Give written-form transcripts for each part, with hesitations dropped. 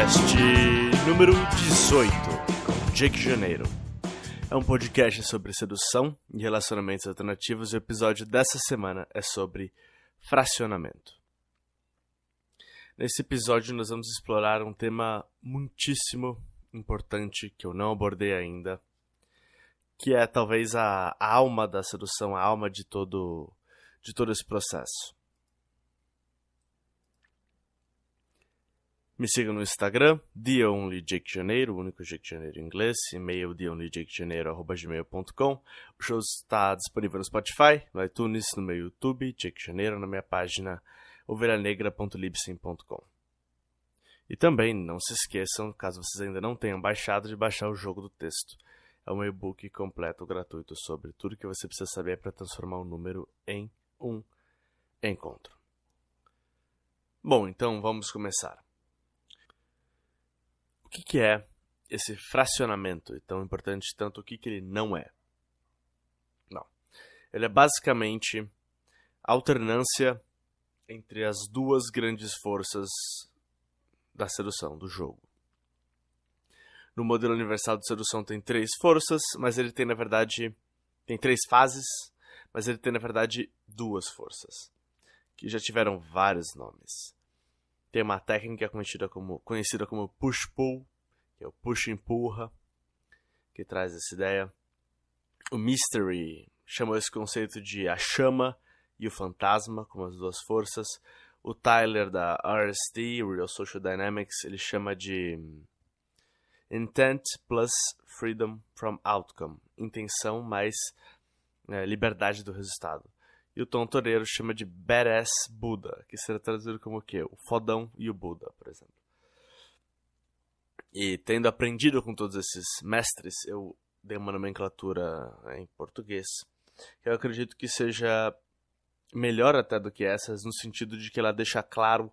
Podcast número 18, Jake Janeiro. É um podcast sobre sedução e relacionamentos alternativos e o episódio dessa semana é sobre fracionamento. Nesse episódio nós vamos explorar um tema muitíssimo importante que eu não abordei ainda, que é talvez a alma da sedução, a alma de todo esse processo. Me siga no Instagram, TheOnlyJakeJaneiro, o único Jake Janeiro em inglês, e-mail TheOnlyJakeJaneiro@gmail.com. O show está disponível no Spotify, no iTunes, no meu YouTube, Jake Janeiro, na minha página ovelhanegra.libsyn.com. E também, não se esqueçam, caso vocês ainda não tenham baixado, de baixar o jogo do texto. É um e-book completo, gratuito, sobre tudo que você precisa saber para transformar um número em um encontro. Bom, então vamos começar. O que é esse fracionamento? E tão importante tanto o que ele não é? Não. Ele é basicamente a alternância entre as duas grandes forças da sedução, do jogo. No modelo universal de sedução tem 3 forças, mas ele tem, na verdade, tem 3 fases, mas ele tem, na verdade, 2 forças, que já tiveram vários nomes. Tem uma técnica conhecida como push-pull, que é o push-empurra, que traz essa ideia. O Mystery chamou esse conceito de a chama e o fantasma, como as 2 forças. O Tyler, da RSD, Real Social Dynamics, ele chama de Intent plus Freedom from Outcome. Intenção mais liberdade do resultado. E o Tom Toreiro chama de Badass Buda, que será traduzido como o quê? O fodão e o Buda, por exemplo. E tendo aprendido com todos esses mestres, eu dei uma nomenclatura em português, que eu acredito que seja melhor até do que essas, no sentido de que ela deixa claro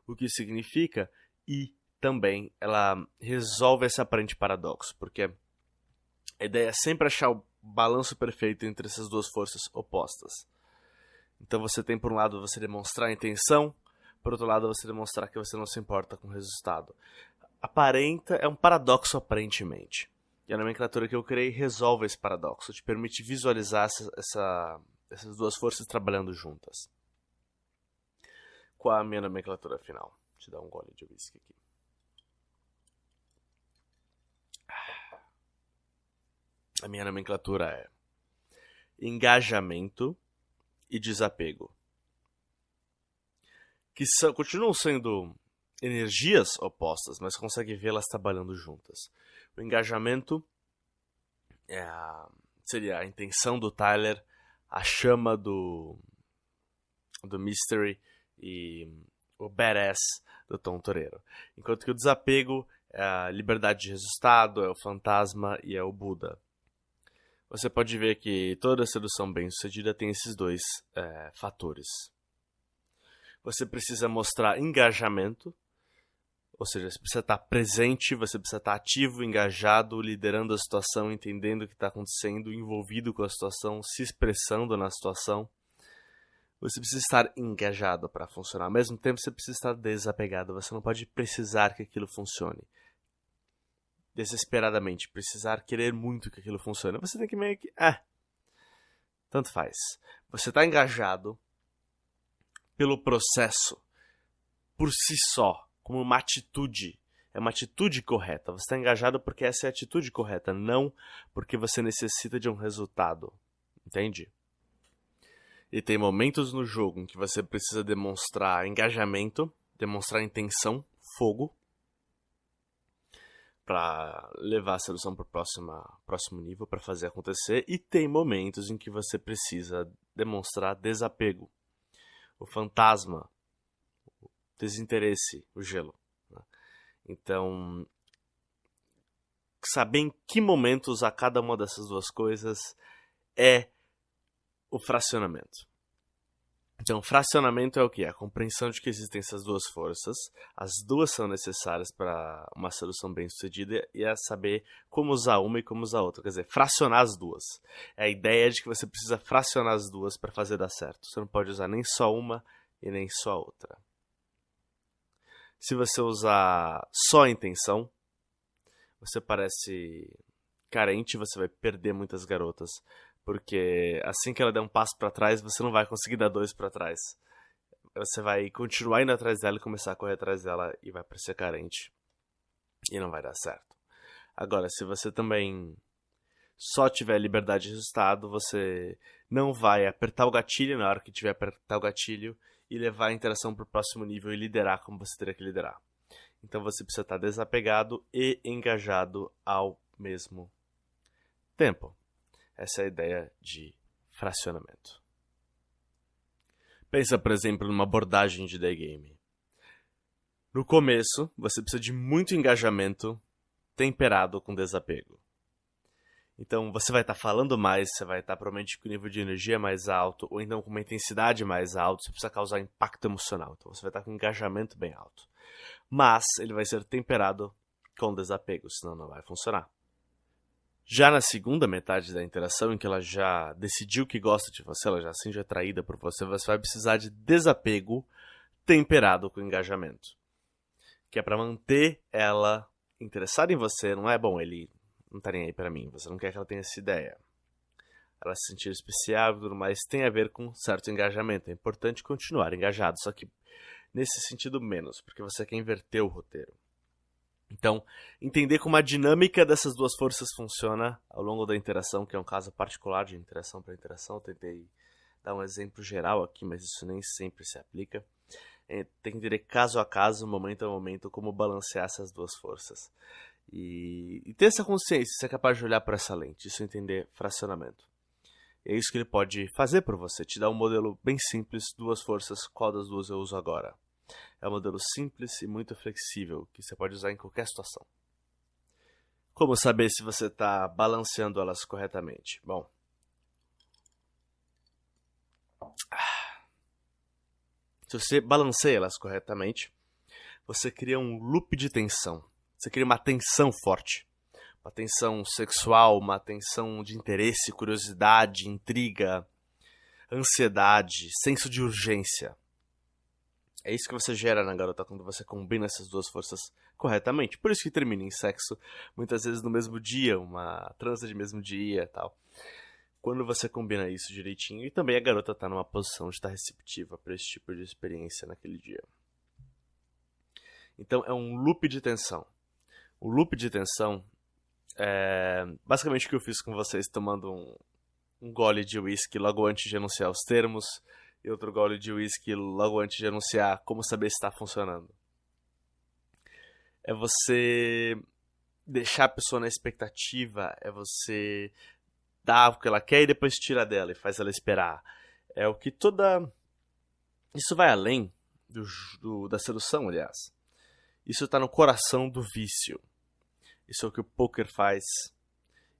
o que significa e também ela resolve esse aparente paradoxo, porque a ideia é sempre achar o balanço perfeito entre essas 2 forças opostas. Então você tem, por um lado, você demonstrar a intenção, por outro lado, você demonstrar que você não se importa com o resultado. É um paradoxo aparentemente. E a nomenclatura que eu criei resolve esse paradoxo, te permite visualizar essas 2 forças trabalhando juntas. Qual é a minha nomenclatura final? Deixa eu dar um gole de whisky aqui. A minha nomenclatura é engajamento e desapego, que continuam sendo energias opostas, mas consegue vê-las trabalhando juntas. O engajamento seria a intenção do Tyler, a chama do Mystery e o badass do Tom Toreiro. Enquanto que o desapego é a liberdade de resultado, é o fantasma e é o Buda. Você pode ver que toda sedução bem-sucedida tem esses 2 fatores. Você precisa mostrar engajamento, ou seja, você precisa estar presente, você precisa estar ativo, engajado, liderando a situação, entendendo o que está acontecendo, envolvido com a situação, se expressando na situação. Você precisa estar engajado para funcionar. Ao mesmo tempo, você precisa estar desapegado. Você não pode precisar que aquilo funcione desesperadamente, precisar querer muito que aquilo funcione. Você tem que meio que... tanto faz. Você está engajado pelo processo, por si só, como uma atitude. É uma atitude correta. Você está engajado porque essa é a atitude correta, não porque você necessita de um resultado. Entende? E tem momentos no jogo em que você precisa demonstrar engajamento, demonstrar intenção, fogo, para levar a solução para o próximo nível, para fazer acontecer. E tem momentos em que você precisa demonstrar desapego, o fantasma, o desinteresse, o gelo. Então, saber em que momento usar cada uma dessas 2 coisas é o fracionamento. Então, fracionamento é o quê? A compreensão de que existem essas 2 forças, as 2 são necessárias para uma solução bem-sucedida, e é saber como usar uma e como usar a outra. Quer dizer, fracionar as 2. É a ideia de que você precisa fracionar as 2 para fazer dar certo. Você não pode usar nem só uma e nem só a outra. Se você usar só a intenção, você parece carente, você vai perder muitas garotas. Porque assim que ela der um passo pra trás, você não vai conseguir dar 2 pra trás. Você vai continuar indo atrás dela e começar a correr atrás dela e vai parecer carente. E não vai dar certo. Agora, se você também só tiver liberdade de resultado, você não vai apertar o gatilho na hora que tiver apertar o gatilho e levar a interação para o próximo nível e liderar como você teria que liderar. Então você precisa estar desapegado e engajado ao mesmo tempo. Essa é a ideia de fracionamento. Pensa, por exemplo, numa abordagem de day game. No começo, você precisa de muito engajamento temperado com desapego. Então você vai estar falando mais, você vai estar provavelmente com o nível de energia mais alto, ou então com uma intensidade mais alta, você precisa causar impacto emocional. Então você vai estar com um engajamento bem alto. Mas ele vai ser temperado com desapego, senão não vai funcionar. Já na segunda metade da interação, em que ela já decidiu que gosta de você, ela já se sente atraída por você, você vai precisar de desapego temperado com engajamento. Que é para manter ela interessada em você, não é bom, ele não tá nem aí pra mim, você não quer que ela tenha essa ideia. Ela se sentir especial e tudo mais tem a ver com certo engajamento. É importante continuar engajado, só que nesse sentido menos, porque você quer inverter o roteiro. Então, entender como a dinâmica dessas duas forças funciona ao longo da interação, que é um caso particular de interação para interação. Eu tentei dar um exemplo geral aqui, mas isso nem sempre se aplica. Tem que entender caso a caso, momento a momento, como balancear essas duas forças. E ter essa consciência, ser capaz de olhar para essa lente, isso é entender fracionamento. E é isso que ele pode fazer por você, te dar um modelo bem simples, duas forças, qual das duas eu uso agora. É um modelo simples e muito flexível, que você pode usar em qualquer situação. Como saber se você está balanceando elas corretamente? Bom, se você balanceia elas corretamente, você cria um loop de tensão. Você cria uma tensão forte. Uma tensão sexual, uma tensão de interesse, curiosidade, intriga, ansiedade, senso de urgência. É isso que você gera na garota quando você combina essas duas forças corretamente. Por isso que termina em sexo, muitas vezes no mesmo dia, uma transa de mesmo dia e tal. Quando você combina isso direitinho, e também a garota está numa posição de estar receptiva para esse tipo de experiência naquele dia. Então é um loop de tensão. O loop de tensão é basicamente o que eu fiz com vocês tomando um gole de whisky logo antes de anunciar os termos e outro gole de whisky logo antes de anunciar como saber se está funcionando. É você deixar a pessoa na expectativa, é você dar o que ela quer e depois tira dela e faz ela esperar. É o que toda... Isso vai além da sedução, aliás. Isso está no coração do vício. Isso é o que o poker faz.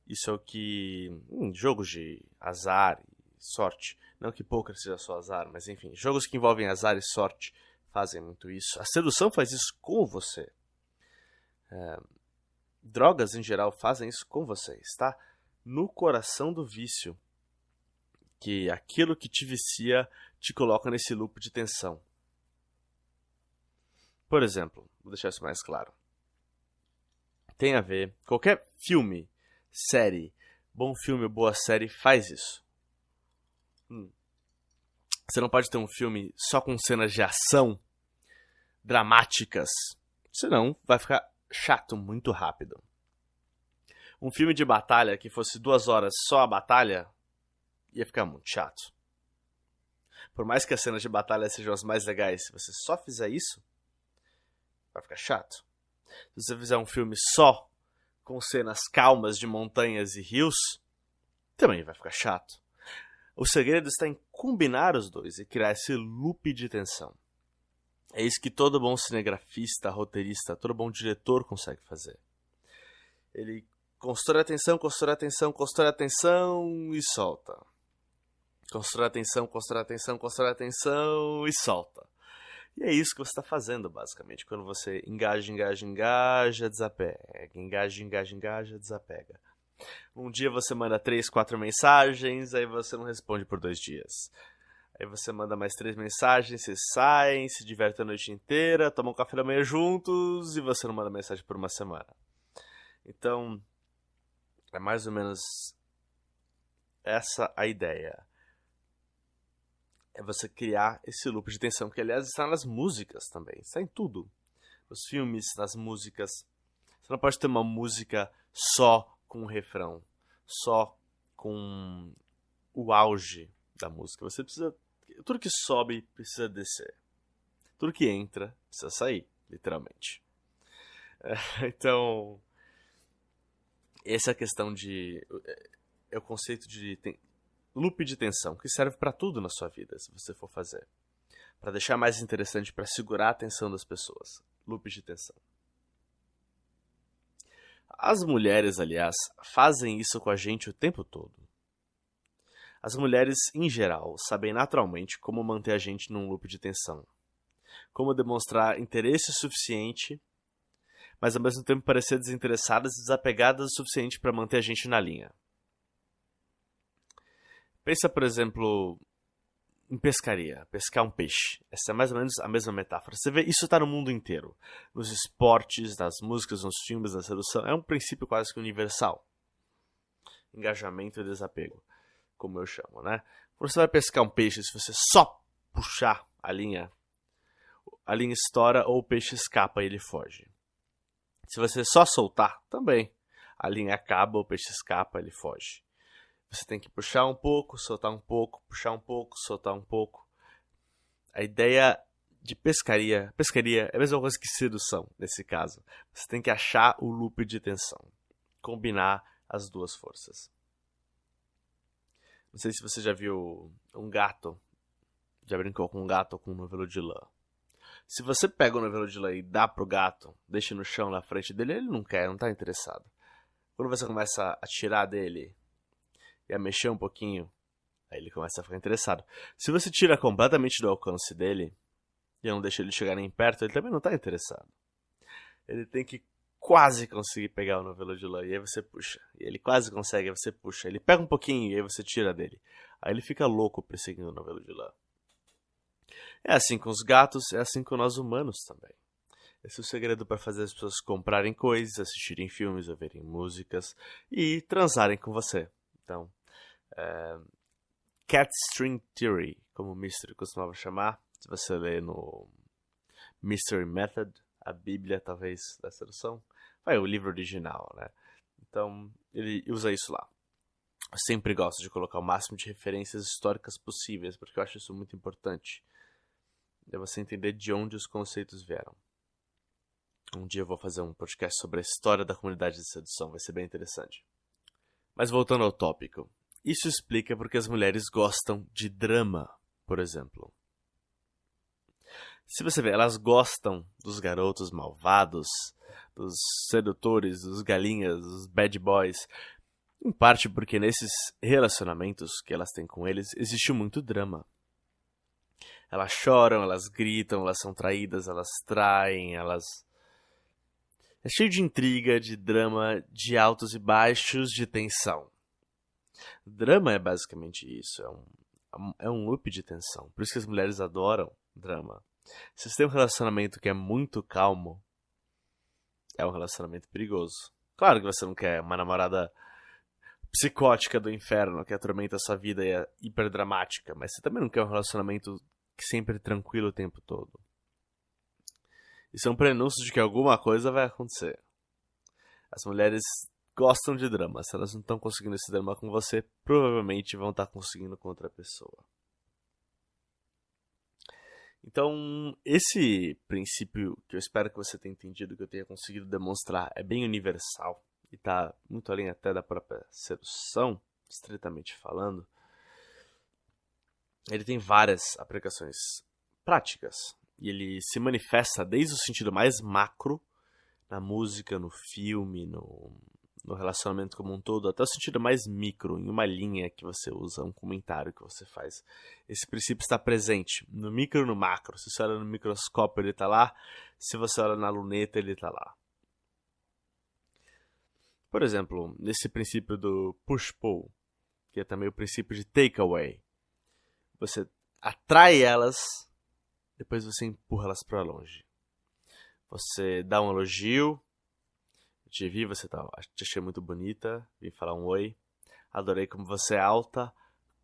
Isso é o que... jogos de azar e sorte. Não que poker seja só azar, mas enfim. Jogos que envolvem azar e sorte fazem muito isso. A sedução faz isso com você. Drogas, em geral, fazem isso com você. Está no coração do vício. Que aquilo que te vicia te coloca nesse loop de tensão. Por exemplo, vou deixar isso mais claro. Tem a ver, qualquer filme, série, bom filme ou boa série faz isso. Você não pode ter um filme só com cenas de ação dramáticas, senão vai ficar chato muito rápido. Um filme de batalha que fosse 2 horas só a batalha, ia ficar muito chato. Por mais que as cenas de batalha sejam as mais legais, se você só fizer isso, vai ficar chato. Se você fizer um filme só com cenas calmas de montanhas e rios, também vai ficar chato. O segredo está em combinar os dois e criar esse loop de tensão. É isso que todo bom cinegrafista, roteirista, todo bom diretor consegue fazer. Ele constrói a tensão, constrói a tensão, constrói a tensão e solta. Constrói a tensão, constrói a tensão, constrói a tensão e solta. E é isso que você está fazendo, basicamente. Quando você engaja, desapega. Engaja, desapega. Um dia você manda 3, 4 mensagens, aí você não responde por 2 dias. Aí você manda mais 3 mensagens, vocês saem, se divertem a noite inteira, tomam um café da manhã juntos e você não manda mensagem por uma semana. Então, é mais ou menos essa a ideia. É você criar esse loop de tensão, que aliás está nas músicas também, está em tudo. Nos filmes, nas músicas. Você não pode ter uma música só com o refrão, só com o auge da música. Você precisa... Tudo que sobe precisa descer. Tudo que entra precisa sair, literalmente. Então, essa é a questão de... É o conceito de loop de tensão, que serve para tudo na sua vida, se você for fazer. Para deixar mais interessante, para segurar a atenção das pessoas. Loop de tensão. As mulheres, aliás, fazem isso com a gente o tempo todo. As mulheres, em geral, sabem naturalmente como manter a gente num loop de tensão. Como demonstrar interesse suficiente, mas ao mesmo tempo parecer desinteressadas e desapegadas o suficiente para manter a gente na linha. Pensa, por exemplo, em pescaria, pescar um peixe. Essa é mais ou menos a mesma metáfora. Você vê, isso está no mundo inteiro. Nos esportes, nas músicas, nos filmes, na sedução. É um princípio quase que universal. Engajamento e desapego, como eu chamo, né? Quando você vai pescar um peixe, se você só puxar a linha estoura ou o peixe escapa e ele foge. Se você só soltar, também. A linha acaba, o peixe escapa, ele foge. Você tem que puxar um pouco, soltar um pouco, puxar um pouco, soltar um pouco. A ideia de pescaria é a mesma coisa que sedução, nesse caso. Você tem que achar o loop de tensão. Combinar as duas forças. Não sei se você já viu um gato, já brincou com um gato ou com um novelo de lã. Se você pega o novelo de lã e dá pro gato, deixa no chão na frente dele, ele não quer, não tá interessado. Quando você começa a tirar dele e a mexer um pouquinho, aí ele começa a ficar interessado. Se você tira completamente do alcance dele e não deixa ele chegar nem perto, ele também não tá interessado. Ele tem que quase conseguir pegar o novelo de lã, e aí você puxa. E ele quase consegue, aí você puxa. Ele pega um pouquinho e aí você tira dele. Aí ele fica louco perseguindo o novelo de lã. É assim com os gatos, é assim com nós humanos também. Esse é o segredo para fazer as pessoas comprarem coisas, assistirem filmes, ouvirem músicas e transarem com você. Então, Cat String Theory, como o Mystery costumava chamar, se você ler no Mystery Method, a Bíblia, talvez, da sedução, vai o livro original, né? Então, ele usa isso lá. Eu sempre gosto de colocar o máximo de referências históricas possíveis, porque eu acho isso muito importante. É você entender de onde os conceitos vieram. Um dia eu vou fazer um podcast sobre a história da comunidade de sedução, vai ser bem interessante. Mas voltando ao tópico, isso explica porque as mulheres gostam de drama, por exemplo. Se você ver, elas gostam dos garotos malvados, dos sedutores, dos galinhas, dos bad boys. Em parte porque nesses relacionamentos que elas têm com eles, existe muito drama. Elas choram, elas gritam, elas são traídas, elas traem, elas... É cheio de intriga, de drama, de altos e baixos, de tensão. Drama é basicamente isso, é um loop de tensão. Por isso que as mulheres adoram drama. Se você tem um relacionamento que é muito calmo, é um relacionamento perigoso. Claro que você não quer uma namorada psicótica do inferno que atormenta a sua vida e é hiperdramática, mas você também não quer um relacionamento sempre tranquilo o tempo todo. Isso é um prenúncio de que alguma coisa vai acontecer. As mulheres gostam de drama. Se elas não estão conseguindo esse drama com você, provavelmente vão estar conseguindo com outra pessoa. Então, esse princípio que eu espero que você tenha entendido, que eu tenha conseguido demonstrar, é bem universal e está muito além até da própria sedução, estritamente falando. Ele tem várias aplicações práticas e ele se manifesta desde o sentido mais macro, na música, no filme, no relacionamento como um todo, até o sentido mais micro, em uma linha que você usa, um comentário que você faz. Esse princípio está presente no micro e no macro. Se você olha no microscópio, ele está lá. Se você olha na luneta, ele está lá. Por exemplo, nesse princípio do push-pull, que é também o princípio de takeaway. atrai elas, depois você empurra elas para longe. Você dá um elogio. Eu te vi, te achei muito bonita. Vim falar um oi. Adorei como você é alta.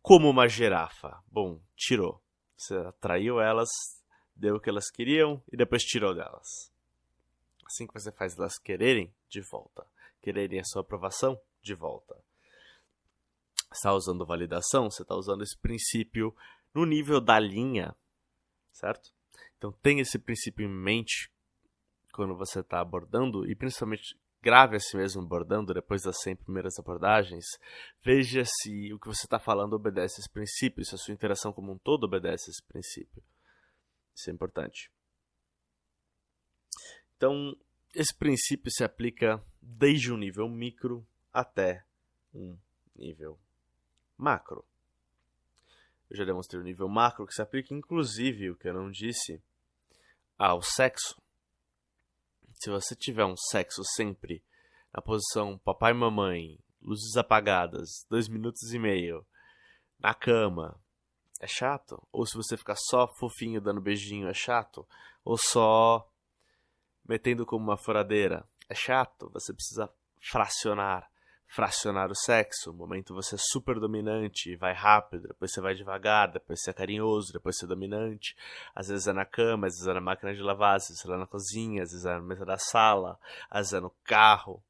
Como uma girafa. Bom, tirou. Você atraiu elas, deu o que elas queriam e depois tirou delas. Assim que você faz elas quererem, de volta. Quererem a sua aprovação, de volta. Você está usando validação, você está usando esse princípio no nível da linha, certo? Então tenha esse princípio em mente quando você está abordando, e principalmente grave a si mesmo abordando depois das 100 primeiras abordagens. Veja se o que você está falando obedece a esse princípio, se a sua interação como um todo obedece a esse princípio. Isso é importante. Então, esse princípio se aplica desde um nível micro até um nível macro. Eu já demonstrei o nível macro, que se aplica inclusive, o que eu não disse, ao sexo. Se você tiver um sexo sempre na posição papai e mamãe, luzes apagadas, 2 minutos e meio, na cama, é chato. Ou se você ficar só fofinho dando beijinho, é chato. Ou só metendo como uma furadeira, é chato. Você precisa fracionar o sexo. No momento você é super dominante, vai rápido, depois você vai devagar, depois você é carinhoso, depois você é dominante. Às vezes é na cama, às vezes é na máquina de lavar, às vezes é na cozinha, às vezes é na mesa da sala, às vezes é no carro.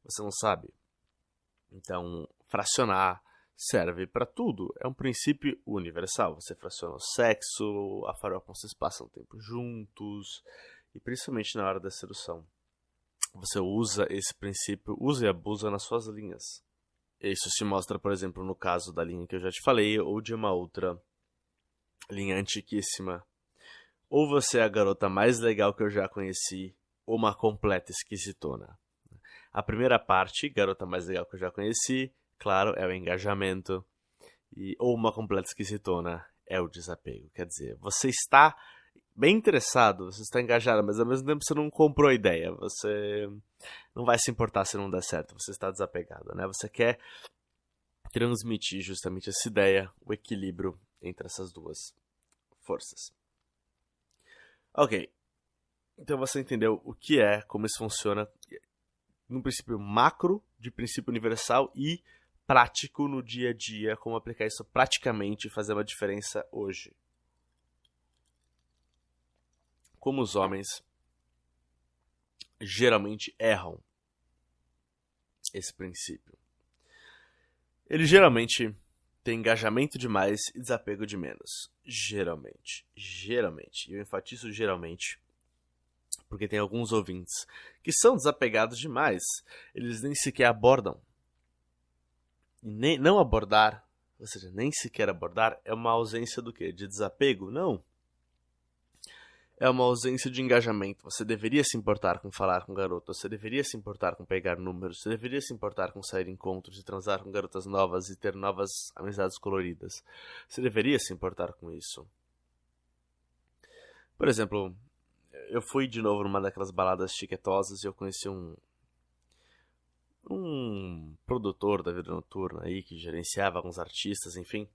Você não sabe. Então, fracionar serve para tudo. É um princípio universal. Você fraciona o sexo, a forma como vocês passam tempo juntos, e principalmente na hora da sedução. Você usa esse princípio, usa e abusa nas suas linhas. Isso se mostra, por exemplo, no caso da linha que eu já te falei, ou de uma outra linha antiquíssima. Ou você é a garota mais legal que eu já conheci, ou uma completa esquisitona. A primeira parte, garota mais legal que eu já conheci, claro, é o engajamento. Ou uma completa esquisitona é o desapego. Quer dizer, você está bem interessado, você está engajado, mas ao mesmo tempo você não comprou a ideia. Você não vai se importar se não der certo, você está desapegado, né? Você quer transmitir justamente essa ideia, o equilíbrio entre essas duas forças. Ok, então você entendeu o que é, como isso funciona, num princípio macro, de princípio universal e prático no dia a dia, como aplicar isso praticamente e fazer uma diferença hoje. Como os homens geralmente erram esse princípio. Ele geralmente tem engajamento demais e desapego de menos. Geralmente. E eu enfatizo geralmente, porque tem alguns ouvintes que são desapegados demais. Eles nem sequer abordam. E não abordar, ou seja, nem sequer abordar, é uma ausência do quê? De desapego? Não. É uma ausência de engajamento. Você deveria se importar com falar com garotas, você deveria se importar com pegar números, você deveria se importar com sair em encontros e transar com garotas novas e ter novas amizades coloridas. Você deveria se importar com isso. Por exemplo, eu fui de novo numa daquelas baladas chiquetosas e eu conheci um produtor da vida noturna aí que gerenciava alguns artistas, enfim.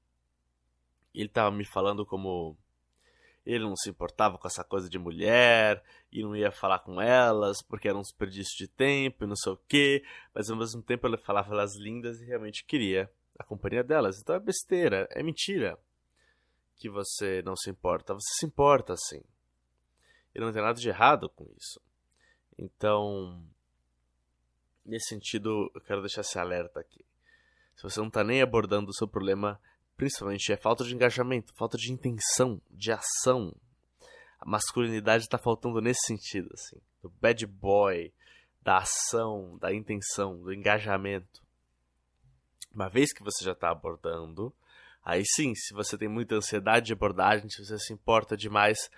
E ele tava me falando como ele não se importava com essa coisa de mulher e não ia falar com elas porque era um desperdício de tempo e não sei o quê, mas ao mesmo tempo ele falava elas lindas e realmente queria a companhia delas. Então é besteira, é mentira que você não se importa. Você se importa sim. E não tem nada de errado com isso. Então, nesse sentido, eu quero deixar esse alerta aqui. Se você não está nem abordando o seu problema, principalmente é falta de engajamento, falta de intenção, de ação. A masculinidade está faltando nesse sentido, assim. Do bad boy, da ação, da intenção, do engajamento. Uma vez que você já está abordando, aí sim, se você tem muita ansiedade de abordagem, se você se importa demais,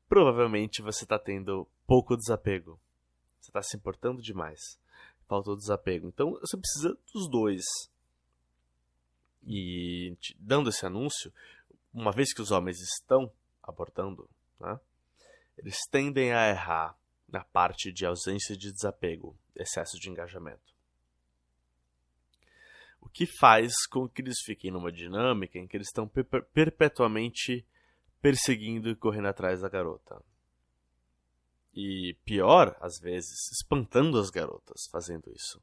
provavelmente você está tendo pouco desapego. Você está se importando demais. Faltou desapego. Então você precisa dos dois. E dando esse anúncio, uma vez que os homens estão abordando, né, eles tendem a errar na parte de ausência de desapego, excesso de engajamento. O que faz com que eles fiquem numa dinâmica em que eles estão perpetuamente perseguindo e correndo atrás da garota. E pior, às vezes, espantando as garotas fazendo isso.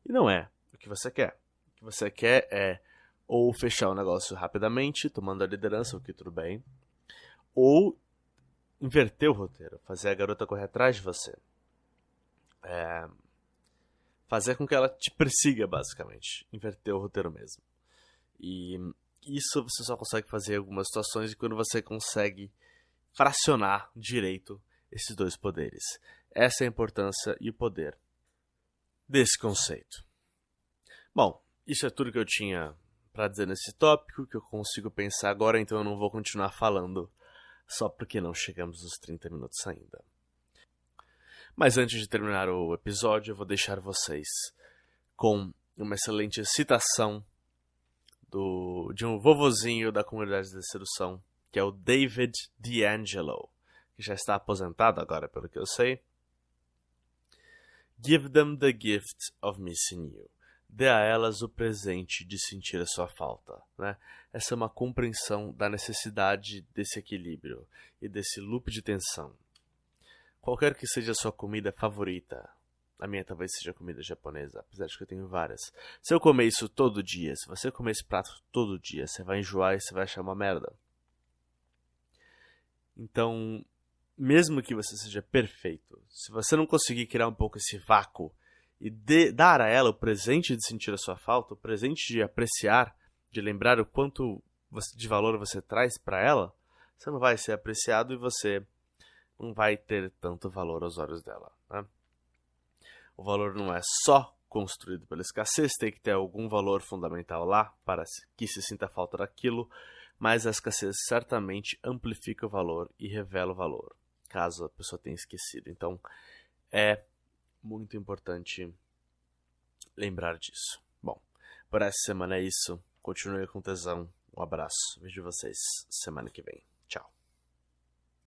E não é o que você quer. O que você quer é ou fechar o negócio rapidamente, tomando a liderança, o que tudo bem, ou inverter o roteiro, fazer a garota correr atrás de você. Fazer com que ela te persiga, basicamente. Inverter o roteiro mesmo. E isso você só consegue fazer em algumas situações e quando você consegue fracionar direito esses dois poderes. Essa é a importância e o poder desse conceito. Bom, isso é tudo que eu tinha para dizer nesse tópico, que eu consigo pensar agora, então eu não vou continuar falando só porque não chegamos nos 30 minutos ainda. Mas antes de terminar o episódio, eu vou deixar vocês com uma excelente citação de um vovozinho da comunidade de sedução, que é o David D'Angelo, que já está aposentado agora, pelo que eu sei. Give them the gift of missing you. Dê a elas o presente de sentir a sua falta. Né? Essa é uma compreensão da necessidade desse equilíbrio e desse loop de tensão. Qualquer que seja a sua comida favorita, a minha talvez seja comida japonesa, apesar de que eu tenho várias. Se eu comer isso todo dia, se você comer esse prato todo dia, você vai enjoar e você vai achar uma merda. Então, mesmo que você seja perfeito, se você não conseguir criar um pouco esse vácuo e dar a ela o presente de sentir a sua falta, o presente de apreciar, de lembrar o quanto de valor você traz para ela, você não vai ser apreciado e você não vai ter tanto valor aos olhos dela. Né? O valor não é só construído pela escassez, tem que ter algum valor fundamental lá para que se sinta falta daquilo, mas a escassez certamente amplifica o valor e revela o valor, caso a pessoa tenha esquecido. Então, é muito importante lembrar disso. Bom, por essa semana é isso. Continue com tesão. Um abraço. Vejo vocês semana que vem. Tchau.